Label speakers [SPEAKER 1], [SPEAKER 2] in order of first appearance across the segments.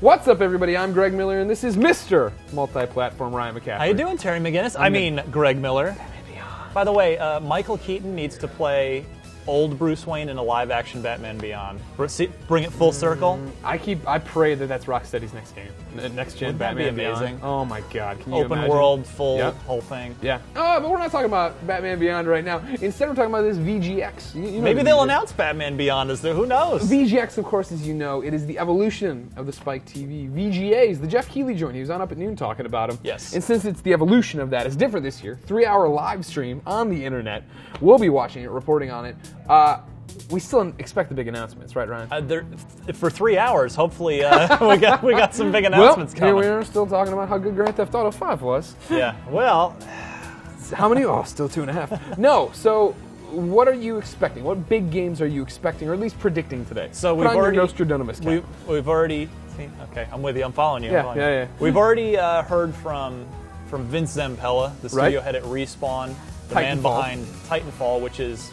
[SPEAKER 1] What's up, everybody? I'm Greg Miller, and this is Mr. Multi-Platform Ryan McCaffrey.
[SPEAKER 2] How you doing, Terry McGinnis? I mean, Greg Miller. By the way, Michael Keaton needs to play old Bruce Wayne in a live-action Batman Beyond. Bring it full circle.
[SPEAKER 1] I pray that that's Rocksteady's next game, next gen Batman
[SPEAKER 2] be amazing?
[SPEAKER 1] Beyond. Oh my God! Can you
[SPEAKER 2] Open
[SPEAKER 1] imagine?
[SPEAKER 2] world, full whole thing.
[SPEAKER 1] Yeah. But we're not talking about Batman Beyond right now. Instead, we're talking about this VGX. You know
[SPEAKER 2] Maybe they'll announce Batman Beyond as there. Who knows?
[SPEAKER 1] VGX, of course, as you know, it is the evolution of the Spike TV. VGAs, the Jeff Keighley joint. He was on Up at Noon talking about him.
[SPEAKER 2] Yes.
[SPEAKER 1] And since it's the evolution of that, it's different this year. 3-hour live stream on the internet. We'll be watching it, reporting on it. We still expect the big announcements, right, Ryan?
[SPEAKER 2] For 3 hours, hopefully, we got some big announcements coming.
[SPEAKER 1] Here we are still talking about how good Grand Theft Auto 5 was.
[SPEAKER 2] Yeah, well...
[SPEAKER 1] How many? Oh, still 2.5. No, so what are you expecting? What big games are you expecting, or at least predicting today?
[SPEAKER 2] So
[SPEAKER 1] we've already... Nostradamus cap.
[SPEAKER 2] We've already... Okay, I'm with you. I'm following you.
[SPEAKER 1] Yeah.
[SPEAKER 2] We've already heard from Vince Zampella, the studio head at Respawn, the man behind Titanfall, which is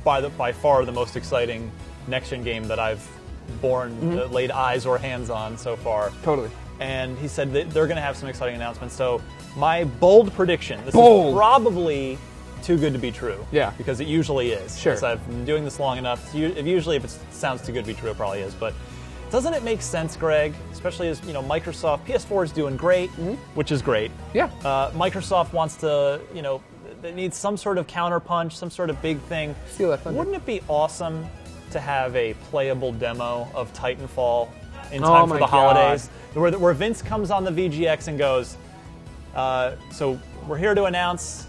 [SPEAKER 2] by far the most exciting next-gen game that I've laid eyes or hands on so far.
[SPEAKER 1] Totally.
[SPEAKER 2] And he said that they're going to have some exciting announcements. So my bold prediction, this is probably too good to be true.
[SPEAKER 1] Yeah.
[SPEAKER 2] Because it usually is.
[SPEAKER 1] Sure.
[SPEAKER 2] Because I've been doing this long enough. Usually if it sounds too good to be true, it probably is. But doesn't it make sense, Greg, especially as Microsoft, PS4 is doing great, which is great.
[SPEAKER 1] Yeah.
[SPEAKER 2] Microsoft wants to, it needs some sort of counterpunch, some sort of big thing.
[SPEAKER 1] Steal that thunder.
[SPEAKER 2] Wouldn't it be awesome to have a playable demo of Titanfall in time for the holidays? Where Vince comes on the VGX and goes, so we're here to announce,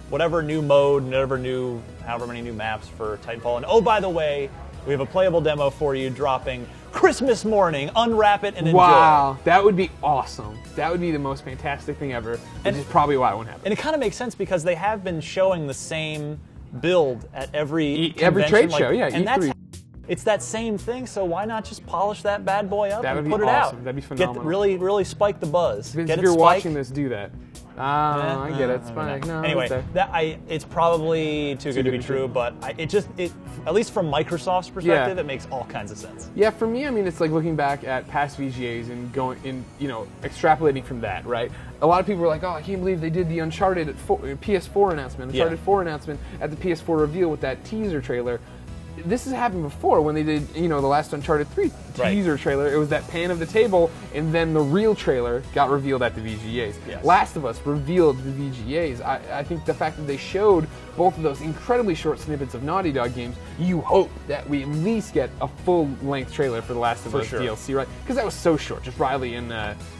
[SPEAKER 2] whatever new mode, however many new maps for Titanfall. And oh, by the way, we have a playable demo for you dropping Christmas morning. Unwrap it and enjoy.
[SPEAKER 1] Wow, that would be awesome. That would be the most fantastic thing ever, which is probably why it won't happen.
[SPEAKER 2] And it kind of makes sense because they have been showing the same build at every
[SPEAKER 1] trade show,
[SPEAKER 2] and
[SPEAKER 1] E3.
[SPEAKER 2] It's that same thing, so why not just polish that bad boy up and put it
[SPEAKER 1] awesome.
[SPEAKER 2] out?
[SPEAKER 1] That'd be phenomenal.
[SPEAKER 2] really spike the buzz.
[SPEAKER 1] Vince,
[SPEAKER 2] Get
[SPEAKER 1] if
[SPEAKER 2] it
[SPEAKER 1] you're
[SPEAKER 2] spike.
[SPEAKER 1] watching this, do that. I get it. Spike. No,
[SPEAKER 2] anyway, it's probably too good to be true, but at least from Microsoft's perspective, it makes all kinds of sense.
[SPEAKER 1] Yeah, for me, I mean, it's like looking back at past VGAs and extrapolating from that, right? A lot of people were like, "Oh, I can't believe they did the Uncharted PS4 announcement, Uncharted 4 announcement at the PS4 reveal with that teaser trailer." This has happened before when they did, the last Uncharted 3 teaser trailer. It was that pan of the table, and then the real trailer got revealed at the VGAs.
[SPEAKER 2] Yes.
[SPEAKER 1] Last of Us revealed the VGAs. I think the fact that they showed both of those incredibly short snippets of Naughty Dog games, you hope that we at least get a full-length trailer for The Last of Us DLC, right? Because that was so short. Just Riley and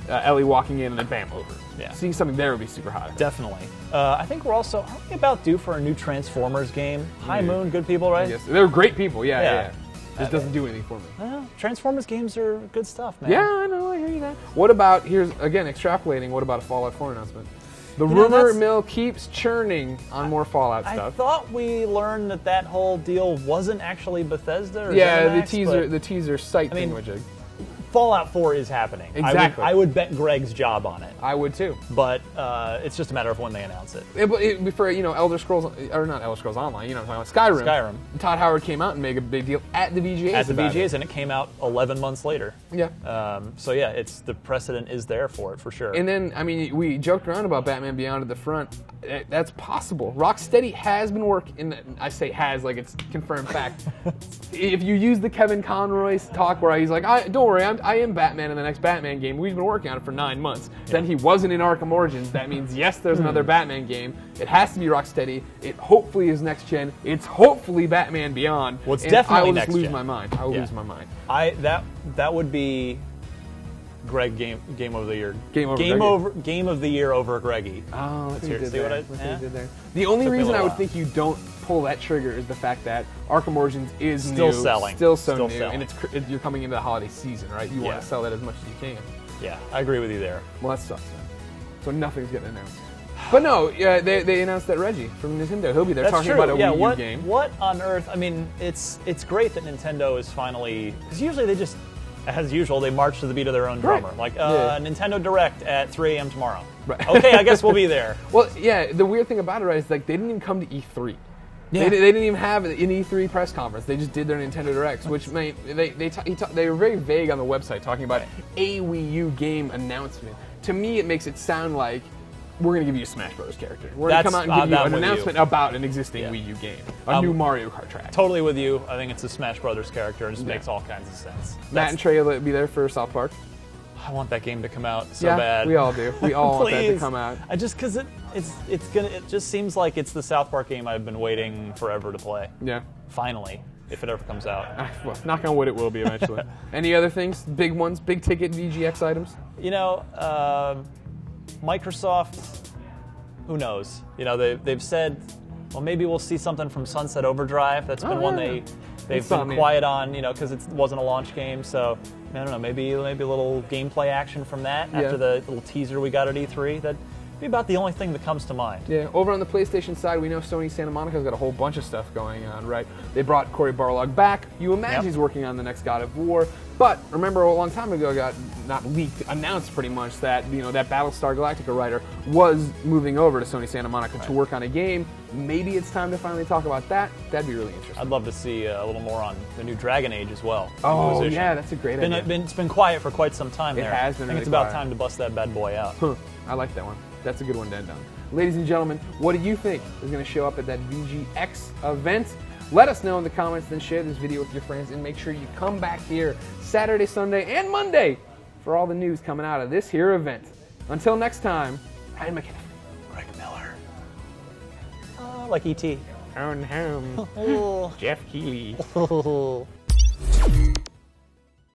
[SPEAKER 1] Ellie walking in and then bam, over.
[SPEAKER 2] Yeah.
[SPEAKER 1] Seeing something there would be super hot.
[SPEAKER 2] Definitely. I think aren't we about due for a new Transformers game? High Moon, good people, right?
[SPEAKER 1] Yes, they're great people, yeah. Just doesn't do anything for me.
[SPEAKER 2] Well, Transformers games are good stuff, man.
[SPEAKER 1] Yeah, I know, I hear you that. What about, here's, again, extrapolating, what about a Fallout 4 announcement? The rumor mill keeps churning on more Fallout stuff.
[SPEAKER 2] I thought we learned that whole deal wasn't actually Bethesda or
[SPEAKER 1] ZeniMax, the teaser site thingamajig.
[SPEAKER 2] Fallout 4 is happening.
[SPEAKER 1] Exactly.
[SPEAKER 2] I would bet Greg's job on it.
[SPEAKER 1] I would too.
[SPEAKER 2] But it's just a matter of when they announce it.
[SPEAKER 1] For Elder Scrolls, or not Elder Scrolls Online, I'm talking about Skyrim. Todd Howard came out and made a big deal at the VGAs.
[SPEAKER 2] At the VGAs, and it came out 11 months later.
[SPEAKER 1] Yeah.
[SPEAKER 2] So yeah, the precedent is there for it, for sure.
[SPEAKER 1] And then, I mean, we joked around about Batman Beyond at the front. That's possible. Rocksteady has been working, I say has like it's confirmed fact. If you use the Kevin Conroy's talk where he's like, don't worry, I am Batman in the next Batman game. We've been working on it for 9 months. Yeah. Then he wasn't in Arkham Origins. That means, yes, there's another Batman game. It has to be Rocksteady. It hopefully is next gen. It's hopefully Batman Beyond.
[SPEAKER 2] Well, it's definitely
[SPEAKER 1] next gen. I will just lose my mind. I will lose my mind.
[SPEAKER 2] That would be Greg game of the year.
[SPEAKER 1] Game
[SPEAKER 2] of the year over Greggy.
[SPEAKER 1] Oh, let's see
[SPEAKER 2] what I
[SPEAKER 1] did there. The only reason I would think you don't pull that trigger is the fact that Arkham Origins is
[SPEAKER 2] still
[SPEAKER 1] new,
[SPEAKER 2] selling,
[SPEAKER 1] still new, and you're coming into the holiday season, right? You want to sell that as much as you can.
[SPEAKER 2] Yeah, I agree with you there.
[SPEAKER 1] Well, that sucks, man. So nothing's getting announced. But no, they announced that Reggie from Nintendo, he'll be there talking about a Wii U game.
[SPEAKER 2] What on earth? I mean, it's great that Nintendo is finally, because usually they just, as usual, they march to the beat of their own drummer. Like, Nintendo Direct at 3 a.m. tomorrow. Right. Okay, I guess we'll be there.
[SPEAKER 1] Well, yeah, the weird thing about it, right, is like they didn't even come to E3. They didn't even have an E3 press conference. They just did their Nintendo Directs, which they were very vague on the website, talking about a Wii U game announcement. To me, it makes it sound like we're going to give you a Smash Bros. Character. We're going to come out and give you an announcement about an existing Wii U game, a new Mario Kart track.
[SPEAKER 2] Totally with you. I think it's a Smash Brothers character. It just makes all kinds of sense.
[SPEAKER 1] Matt and Trey will be there for South Park.
[SPEAKER 2] I want that game to come out so bad.
[SPEAKER 1] We all do. We all want that to come out.
[SPEAKER 2] Because it just seems like it's the South Park game I've been waiting forever to play. Yeah. Finally, if it ever comes out.
[SPEAKER 1] Well, knock on wood, it will be eventually. Any other things? Big ones? Big ticket VGX items?
[SPEAKER 2] You know, Microsoft. Who knows? You know, they've said, well, maybe we'll see something from Sunset Overdrive. That's been one they've been quiet on, you know, because it wasn't a launch game. So I don't know, maybe a little gameplay action from that after the little teaser we got at E3. That'd be about the only thing that comes to mind.
[SPEAKER 1] Yeah, over on the PlayStation side, we know Sony Santa Monica's got a whole bunch of stuff going on, right? They brought Cory Barlog back. You imagine he's working on the next God of War. But remember, a long time ago, got not leaked, announced pretty much that that Battlestar Galactica writer was moving over to Sony Santa Monica to work on a game. Maybe it's time to finally talk about that. That'd be really interesting.
[SPEAKER 2] I'd love to see a little more on the new Dragon Age as well.
[SPEAKER 1] Oh, yeah, that's a great idea.
[SPEAKER 2] It's been quiet for quite some time there.
[SPEAKER 1] It has been.
[SPEAKER 2] I think it's about time to bust that bad boy out.
[SPEAKER 1] I like that one. That's a good one to end on. Ladies and gentlemen, what do you think is going to show up at that VGX event? Let us know in the comments, then share this video with your friends, and make sure you come back here Saturday, Sunday, and Monday for all the news coming out of this here event. Until next time, Ryan McKinney.
[SPEAKER 2] Rick Miller. Like E.T.
[SPEAKER 1] Jeff Keighley.